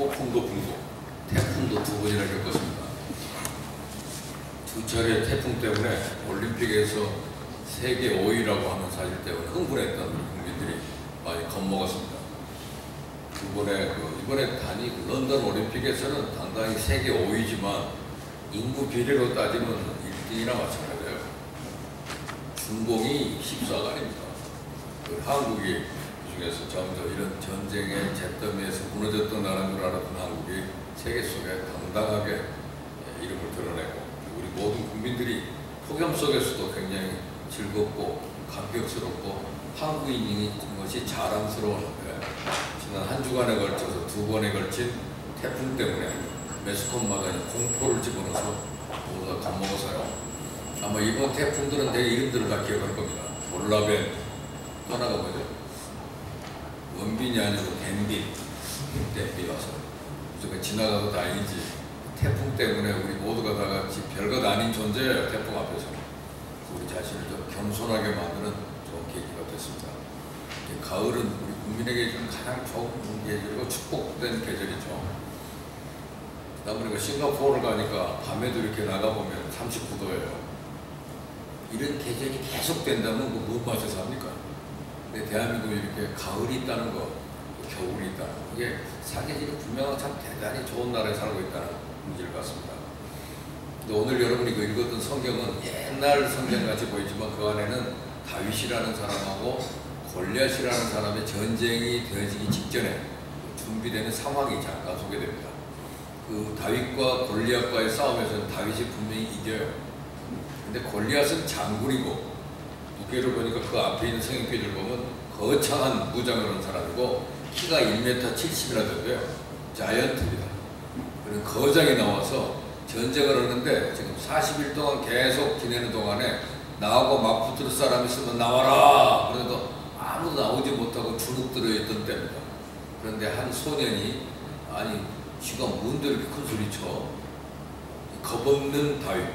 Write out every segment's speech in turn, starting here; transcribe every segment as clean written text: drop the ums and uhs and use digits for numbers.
폭풍도 불고 태풍도 2번이나 겪었습니다. 2차례 태풍 때문에 올림픽에서 세계 5위라고 하는 사실 때문에 흥분했던 국민들이 많이 겁먹었습니다. 이번에 단위 런던 올림픽에서는 당당히 세계 5위지만 인구 비례로 따지면 1등이나 마찬가지예요. 중공이 14가 아닙니다. 한국이 그중에서 점점 이런 전쟁의 잿더미에서 무너졌던 나라인 줄 알았던 한국이 세계 속에 당당하게 이름을 드러내고 우리 모든 국민들이 폭염 속에서도 굉장히 즐겁고 감격스럽고 한국인인 것이 자랑스러웠는데 지난 한 주간에 걸쳐서 2번에 걸친 태풍 때문에 매스컴마다 공포를 집어넣어서 모두가 겁먹어서요. 아마 이번 태풍들은 내 이름들을 다 기억할 겁니다. 몰라벤, 하나가 뭐죠? 원빈이 아니고 댐비 와서 무조건 지나가도 다행이지. 태풍 때문에 우리 모두가 다 같이 별것 아닌 존재예요. 태풍 앞에서 우리 자신을 좀 겸손하게 만드는 좋은 계기가 됐습니다. 가을은 우리 국민에게 좀 가장 좋은 계절이고 축복된 계절이죠. 그다음에 싱가포르를 가니까 밤에도 이렇게 나가보면 39도예요. 이런 계절이 계속 된다면 뭔 맛에서 합니까? 근데 대한민국에 이렇게 가을이 있다는 거, 겨울이 있다는 거, 이게 사계절이 분명히 참 대단히 좋은 나라에 살고 있다는 문제를 봤습니다. 근데 오늘 여러분이 읽었던 성경은 옛날 성경같이 보이지만 그 안에는 다윗이라는 사람하고 골리앗이라는 사람의 전쟁이 되어지기 직전에 준비되는 상황이 잠깐 소개됩니다. 그 다윗과 골리앗과의 싸움에서는 다윗이 분명히 이겨요. 근데 골리앗은 장군이고 무게를 보니까 그 앞에 있는 성경표를 보면 거창한 무장을 한 사람이고 키가 1m 70이나 된대요. 자이언트입니다. 그런 거장이 나와서 전쟁을 하는데 지금 40일 동안 계속 지내는 동안에 나하고 맞붙을 사람 있으면 나와라! 그래도 아무도 나오지 못하고 주눅 들어있던 때입니다. 그런데 한 소년이 아니 지가 뭔데 이렇게 큰 소리 쳐? 겁없는 다윗.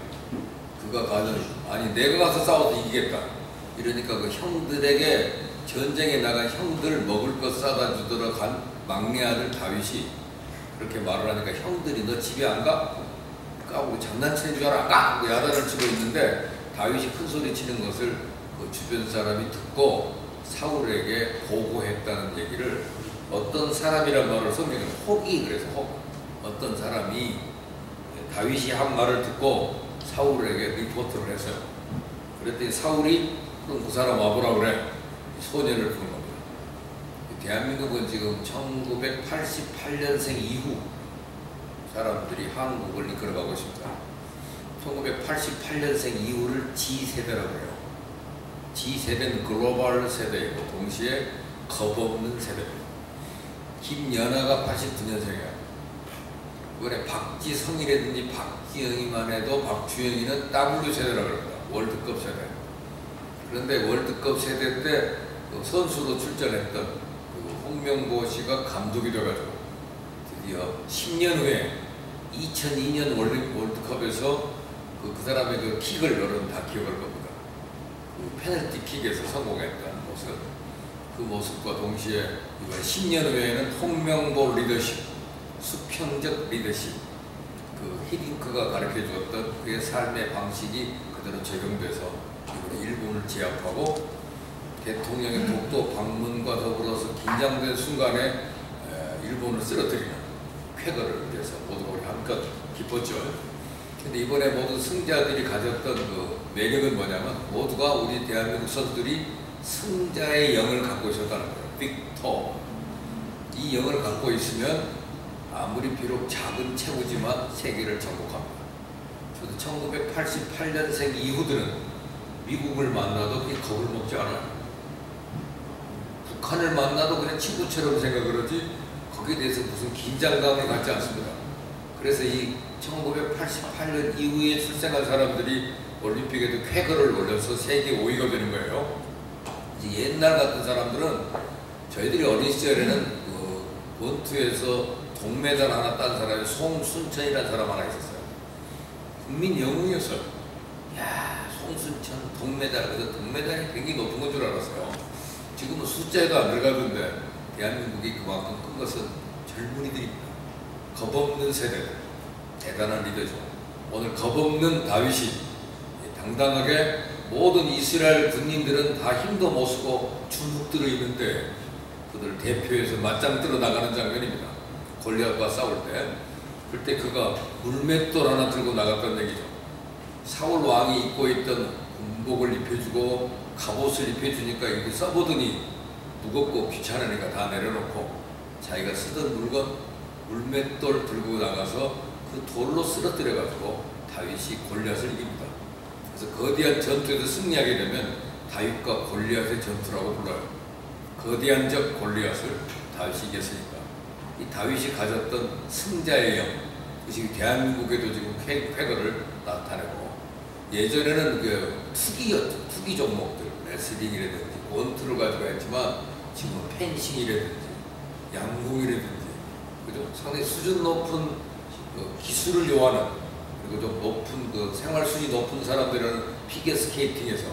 그가 가는 아니 내가 가서 싸워도 이기겠다. 이러니까 그 형들에게 전쟁에 나간 형들 먹을 것 사다 주도록 간 막내 아들 다윗이 그렇게 말을 하니까 형들이 너 집에 안 가? 까고 장난치는 줄 알아? 까! 야단을 치고 있는데 다윗이 큰 소리 치는 것을 그 주변 사람이 듣고 사울에게 보고했다는 얘기를 어떤 사람이란 말을 성경은 혹이 그래서 혹 어떤 사람이 다윗이 한 말을 듣고 사울에게 리포트를 했어요. 그랬더니 사울이 그럼 그 사람 와보라 그래. 소년을 부른 겁니다. 대한민국은 지금 1988년생 이후 사람들이 한국을 이끌어가고 있습니다. 1988년생 이후를 G세대라고 해요. G세대는 글로벌 세대이고 동시에 겁없는 세대입니다. 김연아가 89년생이에요. 이번에 박지성이라든지 박지영이만 해도 박주영이는 W세대라고 합니다. 월드컵 세대. 그런데 월드컵 세대 때 그 선수로 출전했던 그 홍명보 씨가 감독이 돼가지고 드디어 10년 후에 2002년 월드컵에서 그 사람의 그 킥을 여러분 다 기억할 겁니다. 그 페널티 킥에서 성공했던 모습. 그 모습과 동시에 이번 10년 후에는 홍명보 리더십, 수평적 리더십, 그 히딩크가 가르쳐 주었던 그의 삶의 방식이 그대로 적용돼서 이번에 일본을 제압하고 대통령의 독도 방문과 더불어서 긴장된 순간에 일본을 쓰러뜨리는 쾌거를 위해서 모두가 우리 한껏 기뻤죠. 근데 이번에 모든 승자들이 가졌던 그 매력은 뭐냐면 모두가 우리 대한민국 선수들이 승자의 영을 갖고 있었다는 거예요. 빅터. 이 영을 갖고 있으면 아무리 비록 작은 체구지만 세계를 정복합니다. 저도 1988년생 이후들은 미국을 만나도 그냥 겁을 먹지 않아요. 북한을 만나도 그냥 친구처럼 생각을 하지 거기에 대해서 무슨 긴장감을 갖지 않습니다. 그래서 이 1988년 이후에 출생한 사람들이 올림픽에도 쾌거를 올려서 세계 5위가 되는 거예요. 이제 옛날 같은 사람들은 저희들이 어린 시절에는 그 원투에서 동메달 하나 딴 사람이 송순천이라는 사람 하나 있었어요. 국민 영웅이었어요. 야, 송순천 동메달. 그래서 동메달이 굉장히 높은 건 줄 알았어요. 지금은 숫자에도 안 들어가던데 대한민국이 그만큼 큰 것은 젊은이들입니다. 겁없는 세대들, 대단한 리더죠. 오늘 겁없는 다윗이 당당하게 모든 이스라엘 군인들은 다 힘도 못 쓰고 주눅 들어 있는데 그들 대표해서 맞짱 뜨러 나가는 장면입니다. 골리앗과 싸울 때. 그때 그가 물맷돌 하나 들고 나갔던 얘기죠. 사울 왕이 입고 있던 군복을 입혀주고 갑옷을 입혀주니까 이렇게 써보더니 무겁고 귀찮으니까 다 내려놓고 자기가 쓰던 물건 물맷돌 들고 나가서 그 돌로 쓰러뜨려가지고 다윗이 골리앗을 이깁니다. 그래서 거대한 전투에서 승리하게 되면 다윗과 골리앗의 전투라고 불러요. 거대한 적 골리앗을 다윗이 이겼으니까 이 다윗이 가졌던 승자의 영, 그것이 대한민국에도 지금 쾌거를 나타내고, 예전에는 그 투기 종목들, 레슬링이라든지 권투를 가지고 했지만 지금은 펜싱이라든지 양궁이라든지, 그죠? 상당히 수준 높은 그 기술을 요하는, 그리고 좀 높은 그 생활 수준이 높은 사람들은 피겨 스케이팅에서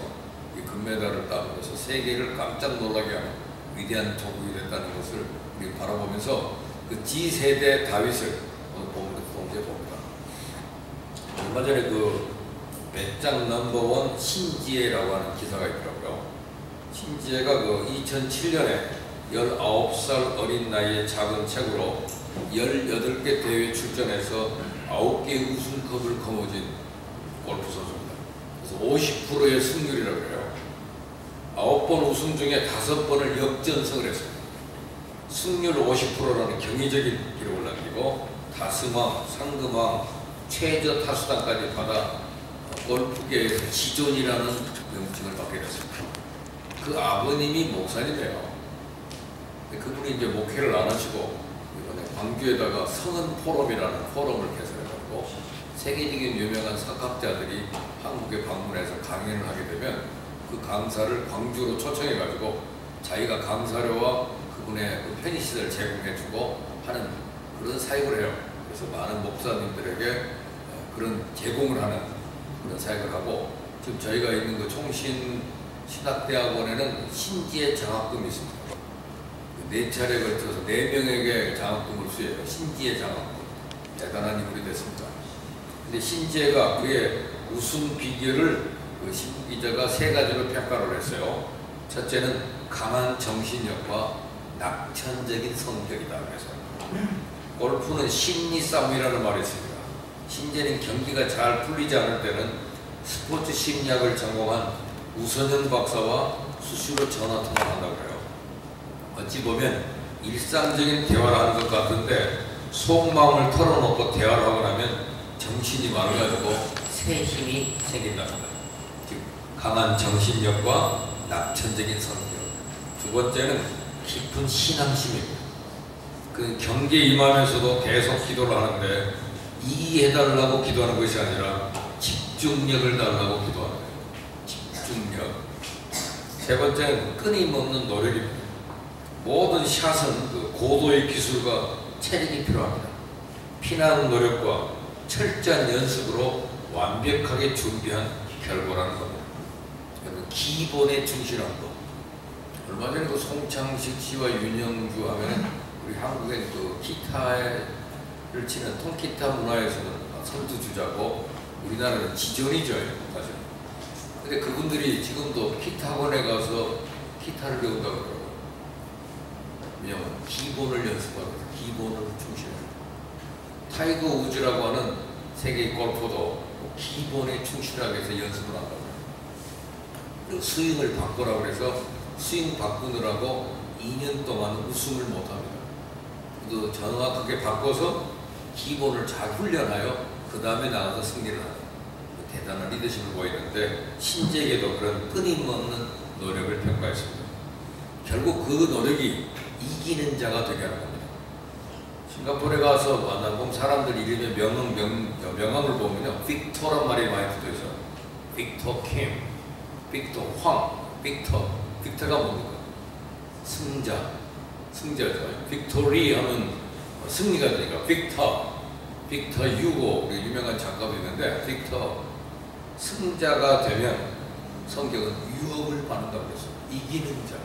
이 금메달을 따면서 세계를 깜짝 놀라게 하는 위대한 조국이 됐다는 것을 우리 바라보면서 그 G세대 다윗을 오늘 보면서 동시에 봅니다. 얼마 전에 그 배짱 넘버원 신지혜라고 하는 기사가 있더라고요. 신지혜가 그 2007년에 19살 어린 나이에 작은 책으로 18개 대회에 출전해서 9개의 우승컵을 거머쥔 골프 선수입니다. 그래서 50%의 승률이라고 해요. 9번 우승 중에 5번을 역전승을 했습니다. 승률 50%라는 경이적인 기록을 남기고 다승왕, 상금왕, 최저 타수단까지 받아 골프계의 지존이라는 명칭을 받게 됐습니다. 그 아버님이 목사님이에요. 그분이 이제 목회를 안 하시고 이번에 광주에다가 성은 포럼이라는 포럼을 개설해가지고 세계적인 유명한 사학자들이 한국에 방문해서 강연을 하게 되면 그 강사를 광주로 초청해가지고 자기가 강사료와 그분의 그 편의시설을 제공해주고 하는 그런 사역을 해요. 그래서 많은 목사님들에게 그런 제공을 하는 그런 사역을 하고, 지금 저희가 있는 그 총신 신학대학원에는 신지혜 장학금이 있습니다. 4차례에 걸쳐서 4명에게 장학금을 수여해요. 신지혜 장학금. 대단한 인물이 됐습니다. 근데 신지혜가 그의 우승 비결을 그 신부 기자가 3가지로 평가를 했어요. 첫째는 강한 정신력과 낙천적인 성격이다. 그래서 골프는 심리 싸움이라는 말이 있습니다. 신지혜는 경기가 잘 풀리지 않을 때는 스포츠 심리학을 전공한 우선현 박사와 수시로 전화 통화를 한다고 해요. 어찌 보면 일상적인 대화를 하는 것 같은데 속마음을 털어놓고 대화를 하고 나면 정신이 맑아지고 새 힘이 생긴답니다. 즉 강한 정신력과 낙천적인 성격. 두 번째는 깊은 신앙심입니다. 그 경기에 임하면서도 계속 기도를 하는데 이해해달라고 기도하는 것이 아니라 집중력을 달라고 기도하는 거예요. 집중력. 세 번째는 끊임없는 노력입니다. 모든 샷은 그 고도의 기술과 체력이 필요합니다. 피나는 노력과 철저한 연습으로 완벽하게 준비한 결과라는 겁니다. 기본에 충실한 것. 얼마 전에 그 송창식 씨와 윤영주 하면 우리 한국의 그 기타를 치는 통기타 문화에서는 선두주자고 우리나라는 지존이죠, 사실. 근데 그분들이 지금도 기타 학원에 가서 기타를 배운다고 그러더라고요. 왜냐면 기본을 연습하고 기본을 충실해요. 타이거 우즈라고 하는 세계 골퍼도 기본에 충실하게 해서 연습을 한다고 해요. 그리고 스윙을 바꾸라고 해서 스윙 바꾸느라고 2년 동안 우승을 못합니다. 또 정확하게 바꿔서 기본을 잘 훈련하여 그 다음에 나가서 승리를 하는 대단한 리더십을 보이는데, 신지에게도 그런 끊임없는 노력을 평가했습니다. 결국 그 노력이 이기는 자가 되게 하는 겁니다. 싱가포르에 가서 만나보면 사람들 이름에 명함을 보면요, 빅토란 말이 많이 붙어있어. 빅토 킴, 빅토 황, 빅토가 뭡니까? 승자죠. 빅토리 하면 승리가 되니까 빅터 유고, 우리 유명한 작가도 있는데, 빅터 승자가 되면 성경은 유업을 받는다고 그랬어요. 이기는 자.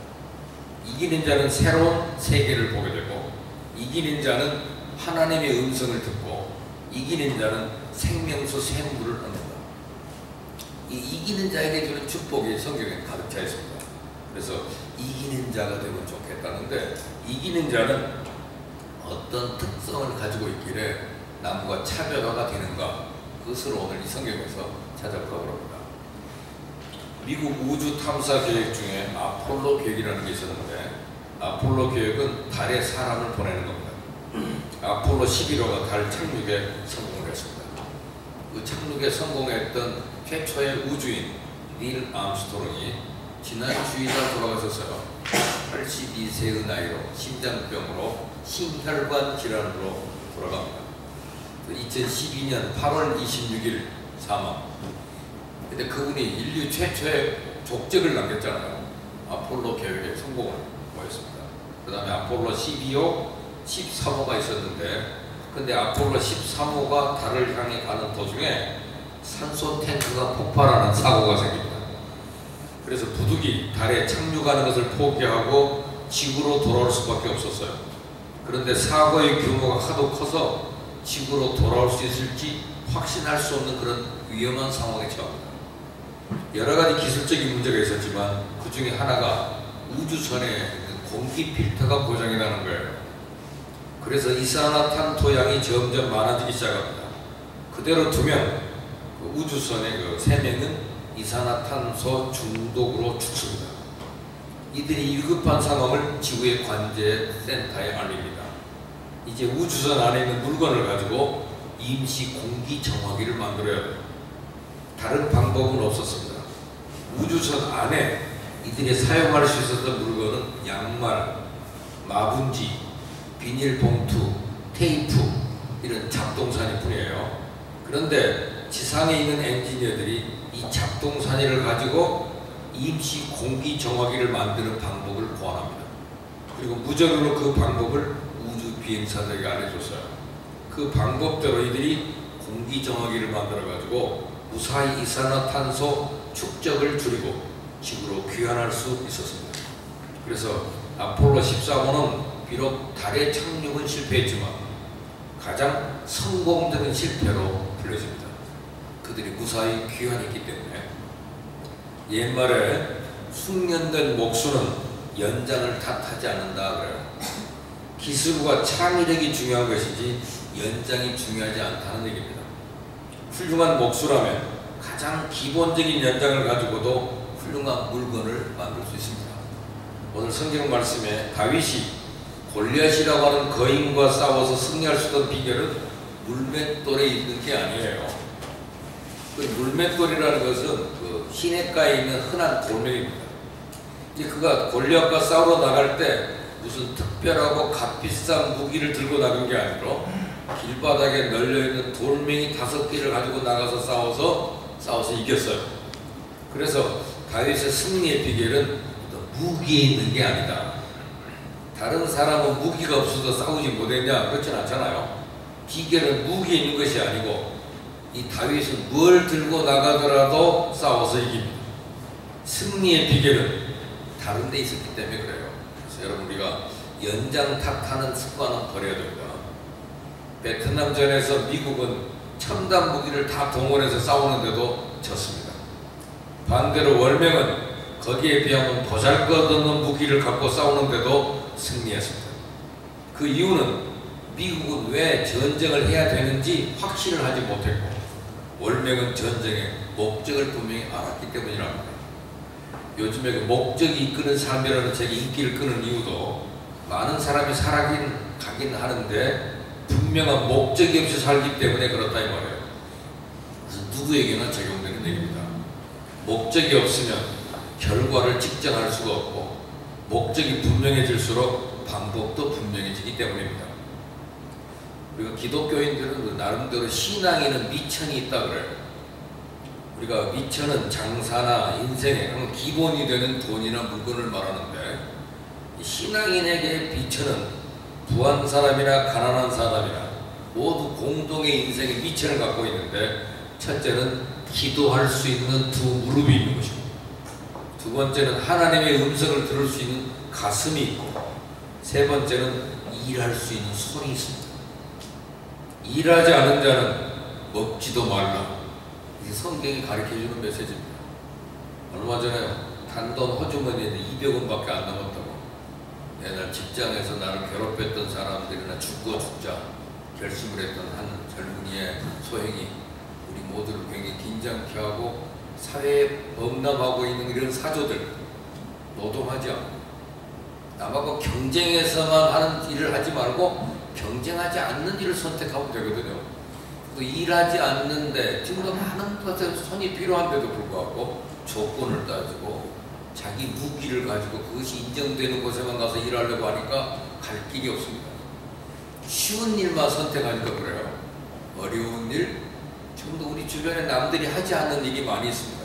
이기는 자는 새로운 세계를 보게 되고, 이기는 자는 하나님의 음성을 듣고 이기는 자는 생명수 샘물을 얻는다. 이 이기는 자에게 주는 축복이 성경에 가득 차 있습니다. 그래서 이기는 자가 되면 좋겠다는데, 이기는 자는 어떤 특성을 가지고 있기에 남과 차별화가 되는가, 그것을 오늘 이 성경에서 찾아보려고 합니다. 미국 우주 탐사 계획 중에 아폴로 계획이라는 게 있었는데, 아폴로 계획은 달에 사람을 보내는 겁니다. 아폴로 11호가 달 착륙에 성공을 했습니다. 그 착륙에 성공했던 최초의 우주인 닐 암스트롱이 지난 주일날 돌아가셨어요. 82세의 나이로 심장병으로 심혈관 질환으로 돌아갑니다. 2012년 8월 26일 사망. 근데 그분이 인류 최초의 족적을 남겼잖아요. 아폴로 계획에 성공을 보였습니다. 그 다음에 아폴로 12호, 13호가 있었는데, 근데 아폴로 13호가 달을 향해 가는 도중에 산소 탱크가 폭발하는 사고가 생깁니다. 그래서 부득이 달에 착륙하는 것을 포기하고 지구로 돌아올 수밖에 없었어요. 그런데 사고의 규모가 하도 커서 지구로 돌아올 수 있을지 확신할 수 없는 그런 위험한 상황에 처합니다. 여러 가지 기술적인 문제가 있었지만 그 중에 하나가 우주선에 있는 공기 필터가 고장이 나는 거예요. 그래서 이산화탄소양이 점점 많아지기 시작합니다. 그대로 두면 그 우주선의 그 세명은 이산화탄소 중독으로 죽습니다. 이들이 위급한 상황을 지구의 관제센터에 알립니다. 이제 우주선 안에 있는 물건을 가지고 임시 공기 정화기를 만들어야 돼요. 다른 방법은 없었습니다. 우주선 안에 이들이 사용할 수 있었던 물건은 양말, 마분지, 비닐봉투, 테이프, 이런 잡동사니 뿐이에요. 그런데 지상에 있는 엔지니어들이 이 잡동사니를 가지고 임시 공기 정화기를 만드는 방법을 고안합니다. 그리고 무전으로 그 방법을 우주 비행사들에게 알려줬어요. 그 방법대로 이들이 공기 정화기를 만들어 가지고 무사히 이산화탄소 축적을 줄이고 지구로 귀환할 수 있었습니다. 그래서 아폴로 13호는 비록 달에 착륙은 실패했지만 가장 성공적인 실패로 불려집니다. 그들이 무사히 귀환했기 때문에. 옛말에 숙련된 목수는 연장을 탓하지 않는다 그래요. 기술과 창의력이 중요한 것이지 연장이 중요하지 않다는 얘기입니다. 훌륭한 목수라면 가장 기본적인 연장을 가지고도 훌륭한 물건을 만들 수 있습니다. 오늘 성경 말씀에 다윗이 골리앗이라고 하는 거인과 싸워서 승리할 수 있던 비결은 물맷돌에 있는 게 아니에요. 그 물맷돌이라는 것은 그 시냇가에 있는 흔한 돌멩이입니다. 이제 그가 골리앗과 싸우러 나갈 때 무슨 특별하고 값비싼 무기를 들고 나간 게 아니라 길바닥에 널려있는 돌멩이 5개를 가지고 나가서 싸워서 이겼어요. 그래서 다윗의 승리의 비결은 무기에 있는 게 아니다. 다른 사람은 무기가 없어서 싸우지 못했냐? 그렇진 않잖아요. 비결은 무기에 있는 것이 아니고 이 다윗은 뭘 들고 나가더라도 싸워서 이깁니다. 승리의 비결은 다른 데 있었기 때문에 그래요. 그래서 여러분, 우리가 연장 탓하는 습관은 버려야 됩니다. 베트남전에서 미국은 첨단 무기를 다 동원해서 싸우는데도 졌습니다. 반대로 월명은 거기에 비하면 보잘것없는 무기를 갖고 싸우는데도 승리했습니다. 그 이유는 미국은 왜 전쟁을 해야 되는지 확신을 하지 못했고 월명은 전쟁의 목적을 분명히 알았기 때문이랍니다. 요즘에 그 목적이 이끄는 삶이라는 책이 인기를 끄는 이유도 많은 사람이 살아가긴 하는데 분명한 목적이 없이 살기 때문에 그렇다 이 말이에요. 그래서 누구에게나 적용되는 얘기입니다. 목적이 없으면 결과를 측정할 수가 없고 목적이 분명해질수록 방법도 분명해지기 때문입니다. 우리가 기독교인들은 나름대로 신앙에는 미천이 있다 그래요. 우리가 미천은 장사나 인생의 기본이 되는 돈이나 물건을 말하는데 신앙인에게 미천은 부한 사람이나 가난한 사람이나 모두 공동의 인생의 미천을 갖고 있는데 첫째는 기도할 수 있는 두 무릎이 있는 것입니다. 두 번째는 하나님의 음성을 들을 수 있는 가슴이 있고 세 번째는 일할 수 있는 손이 있습니다. 일하지 않은 자는 먹지도 말라. 이게 성경이 가르쳐주는 메시지입니다. 얼마 전에 단돈 호주머니에 200원밖에 안 남았다고. 옛날 직장에서 나를 괴롭혔던 사람들이나 죽고 죽자 결심을 했던 한 젊은이의 소행이 우리 모두를 굉장히 긴장케 하고 사회에 범람하고 있는 이런 사조들, 노동하지 않고 남하고 경쟁해서만 하는 일을 하지 말고 경쟁하지 않는 일을 선택하면 되거든요. 또 일하지 않는데 지금도 많은 것에 손이 필요한데도 불구하고 조건을 따지고 자기 무기를 가지고 그것이 인정되는 곳에만 가서 일하려고 하니까 갈 길이 없습니다. 쉬운 일만 선택하니까 그래요. 어려운 일, 지금도 우리 주변에 남들이 하지 않는 일이 많이 있습니다.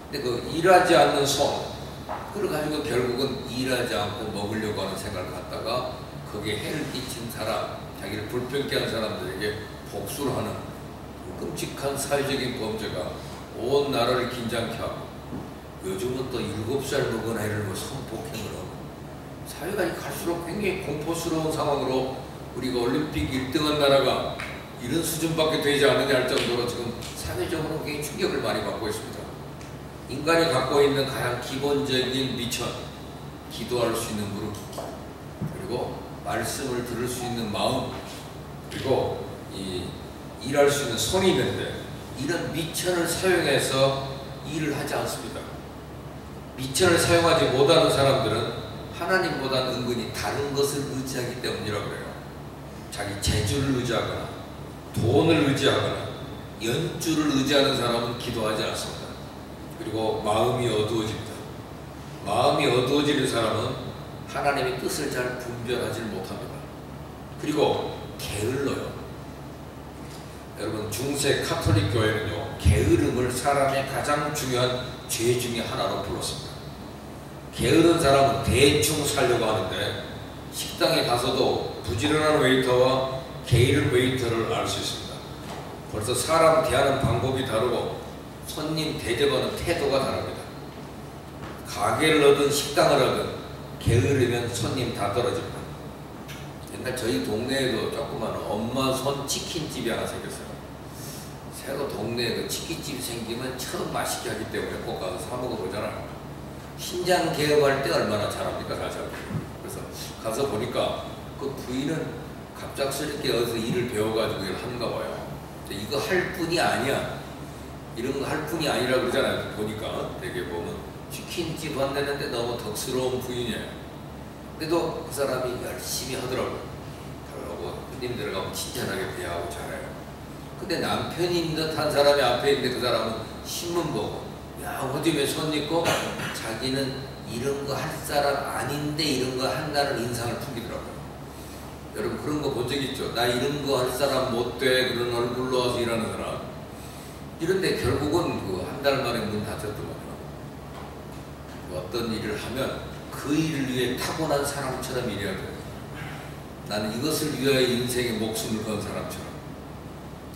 근데 그 일하지 않는 손, 그걸 가지고 결국은 일하지 않고 먹으려고 하는 생각을 갖다가 거기에 해를 끼친 사람, 자기를 불평케 한 사람들에게 복수를 하는 끔찍한 사회적인 범죄가 온 나라를 긴장케 하고, 요즘은 또 7살 먹은 애를 성폭행을 하고, 사회가 갈수록 굉장히 공포스러운 상황으로 우리가 올림픽 1등한 나라가 이런 수준밖에 되지 않느냐 할 정도로 지금 사회적으로 굉장히 충격을 많이 받고 있습니다. 인간이 갖고 있는 가장 기본적인 미천, 기도할 수 있는 무릎, 그리고 말씀을 들을 수 있는 마음, 그리고 일할 수 있는 손이 있는데, 이런 미천을 사용해서 일을 하지 않습니다. 미천을 사용하지 못하는 사람들은 하나님보다 은근히 다른 것을 의지하기 때문이라고 그래요. 자기 재주를 의지하거나 돈을 의지하거나 연주를 의지하는 사람은 기도하지 않습니다. 그리고 마음이 어두워집니다. 마음이 어두워지는 사람은 하나님의 뜻을 잘 분별하지 못합니다. 그리고 게을러요. 여러분, 중세 카톨릭 교회는요, 게으름을 사람의 가장 중요한 죄 중에 하나로 불렀습니다. 게으른 사람은 대충 살려고 하는데, 식당에 가서도 부지런한 웨이터와 게으른 웨이터를 알 수 있습니다. 벌써 사람 대하는 방법이 다르고 손님 대접하는 태도가 다릅니다. 가게를 하든 식당을 하든 게으르면 손님 다 떨어집니다. 옛날 저희 동네에도 조그만 엄마 손 치킨집이 하나 생겼어요. 새로 동네에 그 치킨집 생기면 처음 맛있게 하기 때문에 꼭 가서 사 먹어보잖아요. 신장 개업할 때 얼마나 잘합니까, 사실. 그래서 가서 보니까 그 부인은 갑작스럽게 어디서 일을 배워가지고 일을 하는가 봐요. 근데 이거 할 뿐이 아니야. 이런 거 할 뿐이 아니라 그러잖아요. 보니까 되게 보면 치킨집 한다는데 너무 덕스러운 부인이에요. 그래도 그 사람이 열심히 하더라고요. 그러고 손님 들어가면 친절하게 대하고 잘해요. 근데 남편인 듯한 사람이 앞에 있는데 그 사람은 신문 보고 야, 어디 왜 손 있고 자기는 이런 거 할 사람 아닌데 이런 거 한다는 인상을 풍기더라고요. 여러분 그런 거 본 적 있죠? 나 이런 거 할 사람 못 돼. 그런 얼굴로 와서 일하는 사람. 이런데 결국은 그 한 달 만에 문 닫혔더만요. 어떤 일을 하면 그 일을 위해 타고난 사람처럼 일해야 돼요. 나는 이것을 위하여 인생에 목숨을 건 사람처럼.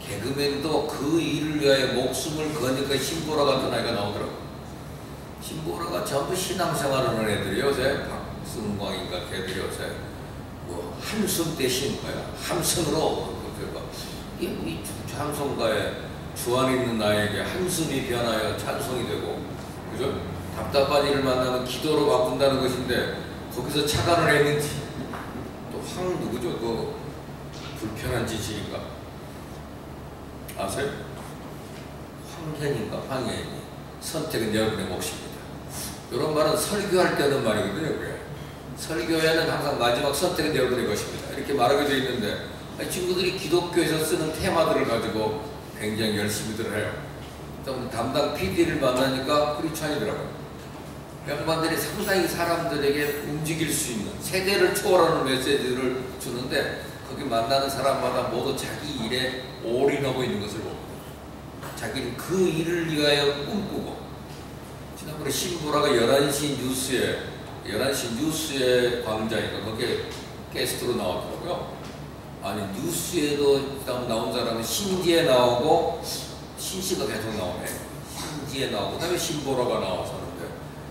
개그맨도 그 일을 위하여 목숨을 거니까 신보라 같은 아이가 나오더라고요. 신보라가 전부 신앙생활을 하는 애들이 요새 박승광인가 걔들이 요새 뭐 한숨 대신 뭐야 함성으로 이게 우리 찬송가에 주안에 있는 나에게 한숨이 변하여 찬송이 되고, 그죠? 답답한 일을 만나면 기도로 바꾼다는 것인데 거기서 착안을 했는지 또 황 누구죠? 그 불편한 지식인가? 아세요? 황현인가? 황현이 선택은 여러분의 몫입니다. 이런 말은 설교할 때 하는 말이거든요. 그게. 설교에는 항상 마지막 선택은 여러분의 것입니다. 이렇게 말하게 되어 있는데 친구들이 기독교에서 쓰는 테마들을 가지고 굉장히 열심히들 해요. 담당 PD를 만나니까 크리스찬이더라고요. 양반들이 상당히 사람들에게 움직일 수 있는 세대를 초월하는 메시지를 주는데 거기 만나는 사람마다 모두 자기 일에 올인하고 있는 것을 봅니다. 자기는 그 일을 위하여 꿈꾸고, 지난번에 신보라가 11시 뉴스의 광장이니까 거기에 게스트로 나왔더라고요. 아니 뉴스에도 나온 사람은 신지에 나오고 신씨가 계속 나오네. 신지에 나오고 그다음에 신보라가 나와서 하는데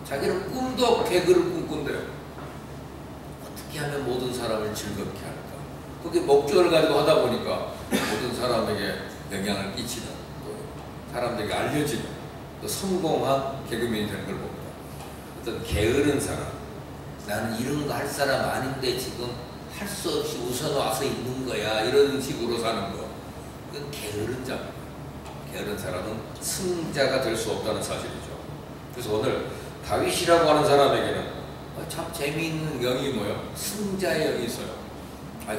자기는 꿈도 개그를 꿈꾼대요. 어떻게 하면 모든 사람을 즐겁게 할까? 그게 목적을 가지고 하다 보니까 모든 사람에게 영향을 끼치는, 또 사람들에게 알려지는, 또 성공한 개그맨이 되는 걸 봅니다. 어떤 게으른 사람, 나는 이런 거 할 사람 아닌데 지금 할 수 없이 우선 와서 있는 거야, 이런 식으로 사는 거, 그건 게으른 자입니다. 게으른 사람은 승자가 될 수 없다는 사실이죠. 그래서 오늘 다윗이라고 하는 사람에게는 참 재미있는 영이 뭐예요? 승자의 영이 있어요.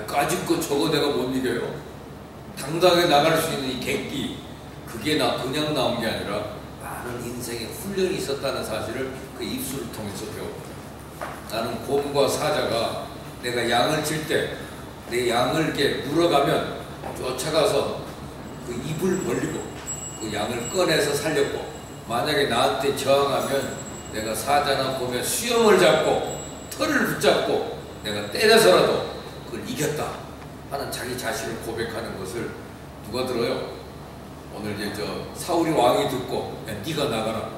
까짓 거 저거 내가 못 이겨요. 당당하게 나갈 수 있는 이 객기, 그게 그냥 나온 게 아니라 많은 인생의 훈련이 있었다는 사실을 그 입술을 통해서 배웁니다. 나는 곰과 사자가 내가 양을 칠 때 내 양을 이렇게 물어가면 쫓아가서 그 입을 벌리고 그 양을 꺼내서 살렸고, 만약에 나한테 저항하면 내가 사자나 곰의 수염을 잡고 털을 붙잡고 내가 때려서라도 그걸 이겼다 하는 자기 자신을 고백하는 것을 누가 들어요? 오늘 이제 사울이 왕이 듣고 네가 나가라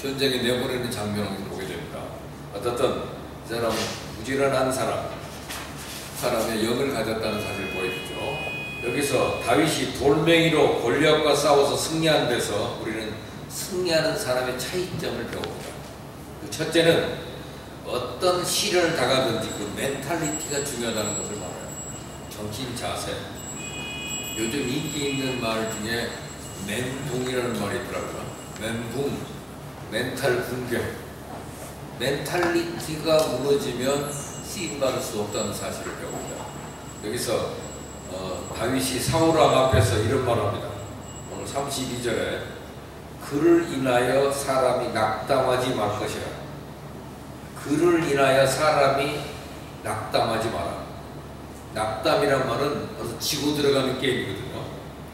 전쟁에 내보내는 장면을 보게 됩니다. 어떻든 이 사람은 부지런한 사람의 영을 가졌다는 사실을 보여주죠. 여기서 다윗이 돌멩이로 골리앗과 싸워서 승리한 데서 우리는 승리하는 사람의 차이점을 배웁니다. 첫째는 어떤 시련을 당하든지 그 멘탈리티가 중요하다는 것을 말해요. 정신 자세. 요즘 인기 있는 말 중에 멘붕이라는 말이 있더라고요. 멘붕, 멘탈 붕괴. 멘탈리티가 무너지면 쓰임받을 수 없다는 사실을 배웁니다. 여기서 다윗이 사울왕 앞에서 이런 말을 합니다. 오늘 32절에 그를 인하여 사람이 낙담하지 말 것이라. 그를 인하여 사람이 낙담하지 마라. 낙담이란 말은 벌써 지고 들어가는 게임이거든요.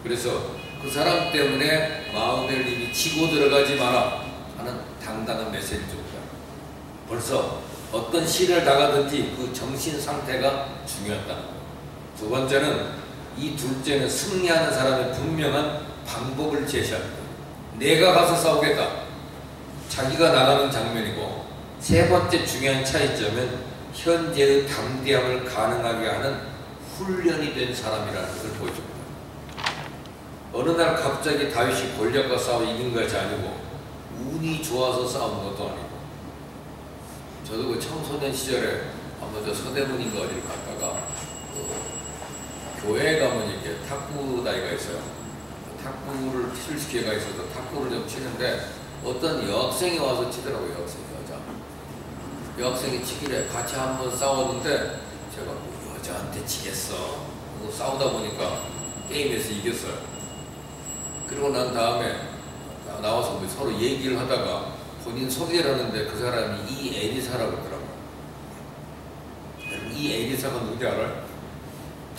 그래서 그 사람 때문에 마음의 힘이 지고 들어가지 마라 하는 당당한 메시지입니다. 벌써 어떤 시련을 당하든지 그 정신 상태가 중요하다는 거예요. 두 번째는, 이 둘째는 승리하는 사람의 분명한 방법을 제시합니다. 내가 가서 싸우겠다. 자기가 나가는 장면이고, 세 번째 중요한 차이점은 현재의 담대함을 가능하게 하는 훈련이 된 사람이라는 것을 보여줍니다. 어느 날 갑자기 다윗이 골리앗과 싸워 이긴 것이 아니고 운이 좋아서 싸운 것도 아니고, 저도 그 청소년 시절에 한번 서대문인가 어디를 갔다가 교회에 가면 이렇게 탁구 나이가 있어요. 탁구를 칠 기회가 있어서 탁구를 좀 치는데 어떤 여학생이 와서 치더라고요. 여학생이 치길래 같이 한번 싸웠는데 제가 여자한테 치겠어? 하고 싸우다 보니까 게임에서 이겼어요. 그리고 난 다음에 나와서 서로 얘기를 하다가 본인 소개를 하는데 그 사람이 이 에리사라고 그러더라고요. 이 에리사가 누군지 알아요?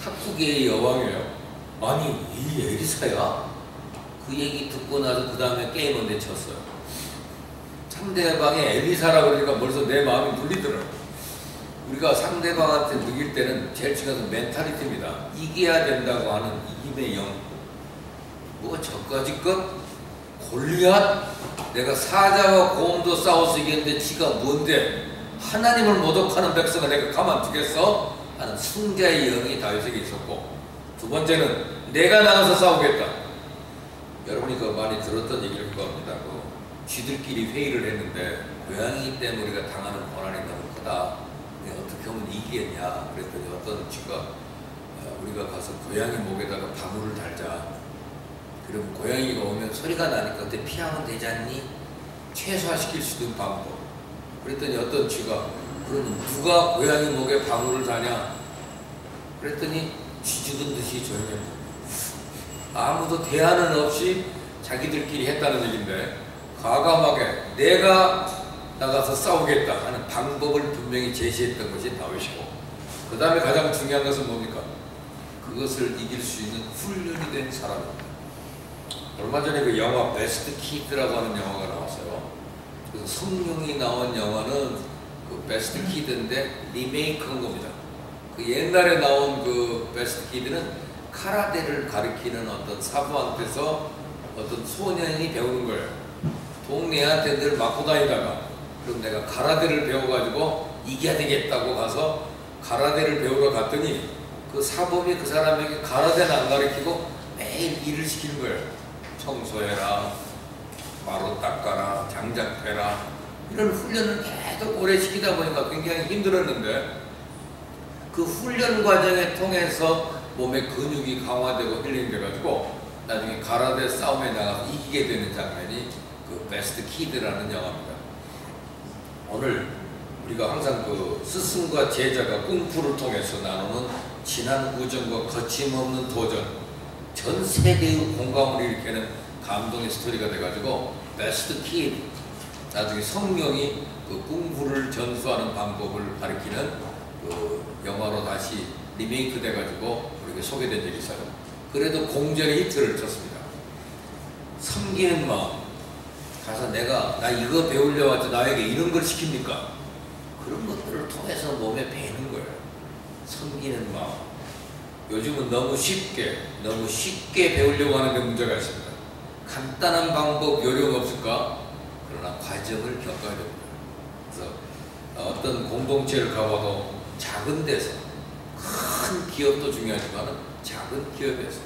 탁구계의 여왕이에요. 아니, 이 에리사야? 그 얘기 듣고 나서 그 다음에 게임을 내쳤어요. 상대방의 에리사라고 그러니까 벌써 내 마음이 눌리더라고요. 우리가 상대방한테 누길 때는 제일 중요한 건 멘탈리티입니다. 이겨야 된다고 하는 이김의 영. 뭐 저까지 것? 골리앗? 내가 사자와 곰도 싸워서 이겼는데 지가 뭔데? 하나님을 모독하는 백성을 내가 가만두겠어? 하는 승자의 영이 다윗에게 있었고, 두 번째는 내가 나가서 싸우겠다. 여러분이 그 많이 들었던 얘기일 겁니다. 쥐들끼리 회의를 했는데 고양이 때문에 우리가 당하는 고난이 너무 크다. 어떻게 하면 이기겠냐. 그랬더니 어떤 쥐가 우리가 가서 고양이 목에다가 방울을 달자. 그럼 고양이가 오면 소리가 나니까 그때 피하면 되지 않니? 최소화시킬 수 있는 방법. 그랬더니 어떤 쥐가 그럼 누가 고양이 목에 방울을 다냐? 그랬더니 쥐 죽은 듯이 조용해. 아무도 대안은 없이 자기들끼리 했다는 얘기인데, 과감하게 내가 나가서 싸우겠다 하는 방법을 분명히 제시했던 것이 다윗이고, 그 다음에 가장 중요한 것은 뭡니까? 그것을 이길 수 있는 훈련이 된 사람입니다. 얼마 전에 그 영화 베스트 키드라고 하는 영화가 나왔어요. 그래서 성룡이 나온 영화는 그 베스트 키드인데 리메이크한 겁니다. 그 옛날에 나온 그 베스트 키드는 카라테를 가리키는 어떤 사부한테서 어떤 소년이 배우는 거예요. 동네한테 늘 맞고 다니다가 그럼 내가 카라테를 배워가지고 이겨야 되겠다고 가서 카라테를 배우러 갔더니 그 사범이 그 사람에게 가라데는 안 가르치고 매일 일을 시키는 거예요. 청소해라, 마루 닦아라, 장작해라, 이런 훈련을 계속 오래 시키다 보니까 굉장히 힘들었는데, 그 훈련 과정을 통해서 몸의 근육이 강화되고 힐링돼가지고 나중에 가라데 싸움에 나가서 이기게 되는 장면이 그 베스트 키드라는 영화입니다. 오늘 우리가 항상 그 스승과 제자가 꿍푸를 통해서 나누는 진한 우정과 거침없는 도전, 전 세계의 공감을 일으키는 감동의 스토리가 돼가지고 베스트 키드, 나중에 성령이 그 꿍푸를 전수하는 방법을 가리키는 그 영화로 다시 리메이크 돼가지고 우리가 소개된 적이 있어요. 그래도 공전의 히트를 쳤습니다. 섬기는 마음, 가서 나 이거 배우려 왔지 나에게 이런 걸 시킵니까? 그런 것들을 통해서 몸에 배는 거예요. 섬기는 마음. 요즘은 너무 쉽게 배우려고 하는 데 문제가 있습니다. 간단한 방법, 요령 없을까? 그러나 과정을 겪어야 됩니다. 그래서 어떤 공동체를 가봐도 작은 데서, 큰 기업도 중요하지만 작은 기업에서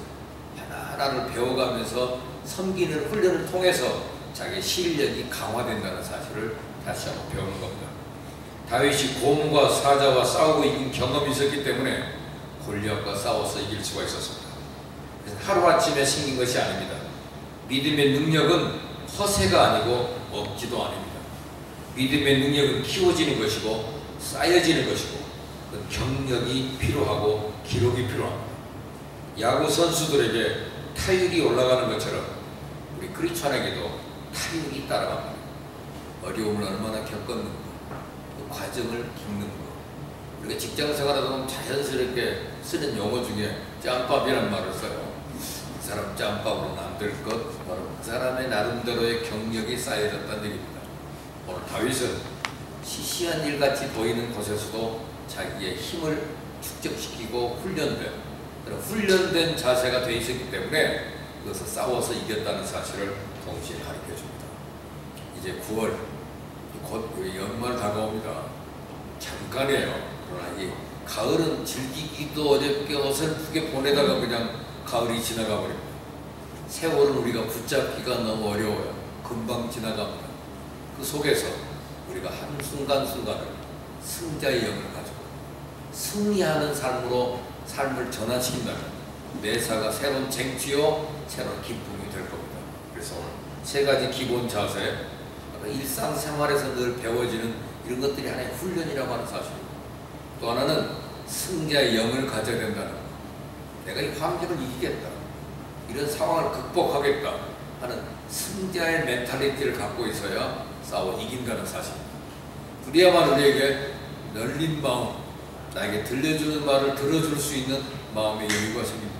하나하나를 배워가면서 섬기는 훈련을 통해서 자기 실력이 강화된다는 사실을 다시 한번 배우는 겁니다. 다윗이 곰과 사자와 싸우고 이긴 경험이 있었기 때문에 골리앗과 싸워서 이길 수가 있었습니다. 하루아침에 생긴 것이 아닙니다. 믿음의 능력은 허세가 아니고 없지도 아닙니다. 믿음의 능력은 키워지는 것이고 쌓여지는 것이고 그 경력이 필요하고 기록이 필요합니다. 야구 선수들에게 타율이 올라가는 것처럼 우리 크리스찬에게도 타율이 따라갑니다. 어려움을 얼마나 겪었는가, 그 과정을 겪는 것. 우리가 직장생활하다 보면 자연스럽게 쓰는 용어 중에 짬밥이란 말을 써요. 그 사람 짬밥으로 남들 것, 바로 그 사람의 나름대로의 경력이 쌓여졌다는 얘기입니다. 오늘 다윗은 시시한 일같이 보이는 곳에서도 자기의 힘을 축적시키고 훈련된 자세가 되어 있었기 때문에 그것을 싸워서 이겼다는 사실을 동시에 가르쳐 줍니다. 이제 9월, 곧 연말 다가옵니다. 잠깐이에요. 그러나 이 가을은 즐기기도 어렵게 어설프게 보내다가 그냥 가을이 지나가 버립니다. 세월은 우리가 붙잡기가 너무 어려워요. 금방 지나갑니다. 그 속에서 우리가 한순간순간을 승자의 영을 가지고 승리하는 삶으로 삶을 전환시킨다면 매사가 새로운 쟁취요, 새로운 기쁨이 될 겁니다. 그래서 오늘 세 가지 기본 자세, 일상생활에서 늘 배워지는 이런 것들이 하나의 훈련이라고 하는 사실입니다. 또 하나는 승자의 영을 가져야 된다는 것. 내가 이 환경을 이기겠다, 이런 상황을 극복하겠다 하는 승자의 멘탈리티를 갖고 있어야 싸워 이긴다는 사실입니다. 그래야만 우리에게 열린 마음, 나에게 들려주는 말을 들어줄 수 있는 마음의 여유가 생깁니다.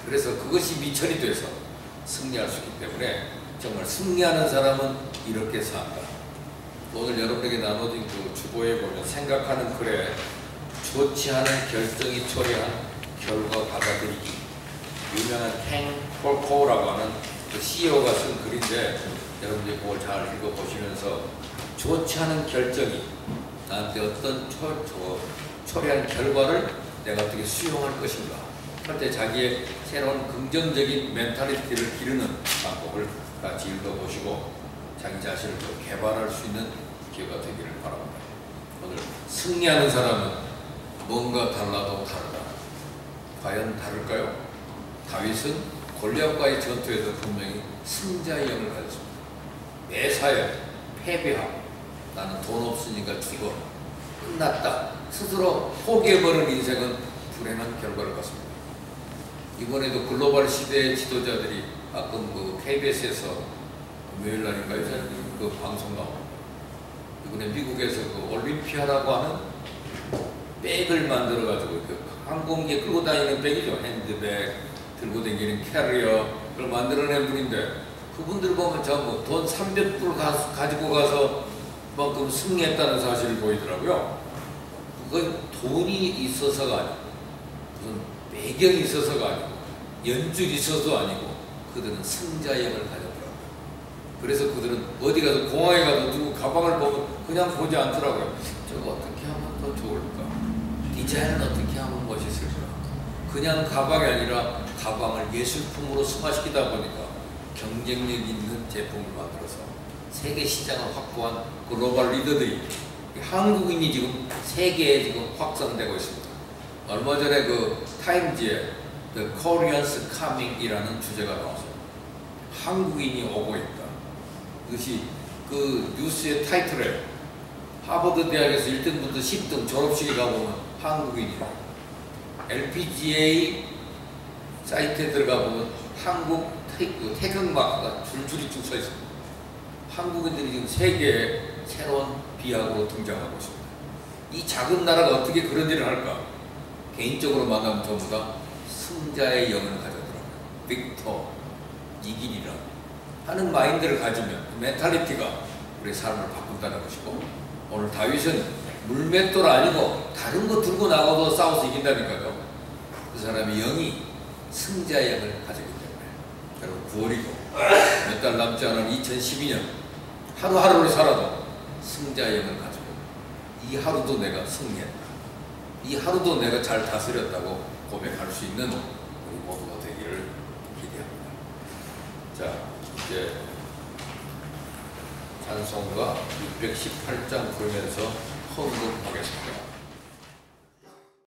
그래서 그것이 미천이 돼서 승리할 수 있기 때문에 정말 승리하는 사람은 이렇게 산다. 오늘 여러분에게 나눠진 그 주보에 보면 생각하는 글에 좋지 않은 결정이 초래한 결과 받아들이기, 유명한 켄 폴코라고 하는 그 CEO가 쓴 글인데 여러분들이 그걸 잘 읽어보시면서 좋지 않은 결정이 나한테 어떤 초래한 결과를 내가 어떻게 수용할 것인가 할 때 자기의 새로운 긍정적인 멘탈리티를 기르는 방법을 같이 읽어보시고 자기 자신을 더 개발할 수 있는 기회가 되기를 바랍니다. 오늘 승리하는 사람은 뭔가 달라도 다르다. 과연 다를까요? 다윗은 골리앗과의 전투에서 분명히 승자의 영을 가졌습니다. 매사에 패배하고 나는 돈 없으니까 죽어, 끝났다, 스스로 포기해버린 인생은 불행한 결과를 갖습니다. 이번에도 글로벌 시대의 지도자들이 가끔 그 KBS에서 금요일 날인가요? 그 방송 나옵니다. 이번에 미국에서 그 올림피아라고 하는 백을 만들어가지고 그 항공기에 끌고 다니는 백이죠. 핸드백, 들고 다니는 캐리어, 그걸 만들어낸 분인데 그분들 보면 전부 돈 300불 가지고 가서 그만큼 승리했다는 사실을 보이더라고요. 그건 돈이 있어서가 아니고 무슨 배경이 있어서가 아니고 연줄이 있어서도 아니고 그들은 승자의 영을 가졌더라고요. 그래서 그들은 어디 가서 공항에 가서 누구 가방을 보면 그냥 보지 않더라고요. 저거 어떻게 하면 더 좋을까? 디자인은 어떻게 하면 멋있을까? 그냥 가방이 아니라 가방을 예술품으로 승화시키다 보니까 경쟁력 있는 제품을 만들어서 세계 시장을 확보한 글로벌 리더들이 한국인이 지금 세계에 지금 확산되고 있습니다. 얼마 전에 그 타임지에 The Koreans Coming이라는 주제가 나왔어요. 한국인이 오고 있다. 이것이 그 뉴스의 타이틀에 하버드 대학에서 1등부터 10등 졸업식에 가보면 한국인이다. LPGA 사이트에 들어가 보면 한국 태극마크가 줄줄이 쭉 서 있습니다. 한국인들이 지금 세계에 새로운 비약으로 등장하고 있습니다. 이 작은 나라가 어떻게 그런 일을 할까? 개인적으로 만나면 전부 다 승자의 영을 가져더라고요. 빅터, 이기리라 하는 마인드를 가지면 멘탈리티가 우리 삶을 바꾼다는 것이고, 오늘 다윗은 물맷돌 아니고 다른 거 들고 나가도 싸워서 이긴다니까요. 그 사람의 영이 승자의 영을 가지기 때문에. 여러분 9월이고 몇 달 남지 않은 2012년 하루하루를 살아도 승자의 영을 가지고 이 하루도 내가 승리했다, 이 하루도 내가 잘 다스렸다고 고백할 수 있는 우리 모두가 되기를 기대합니다. 자, 이제 찬송가 618장 부르면서 헌금하겠습니다.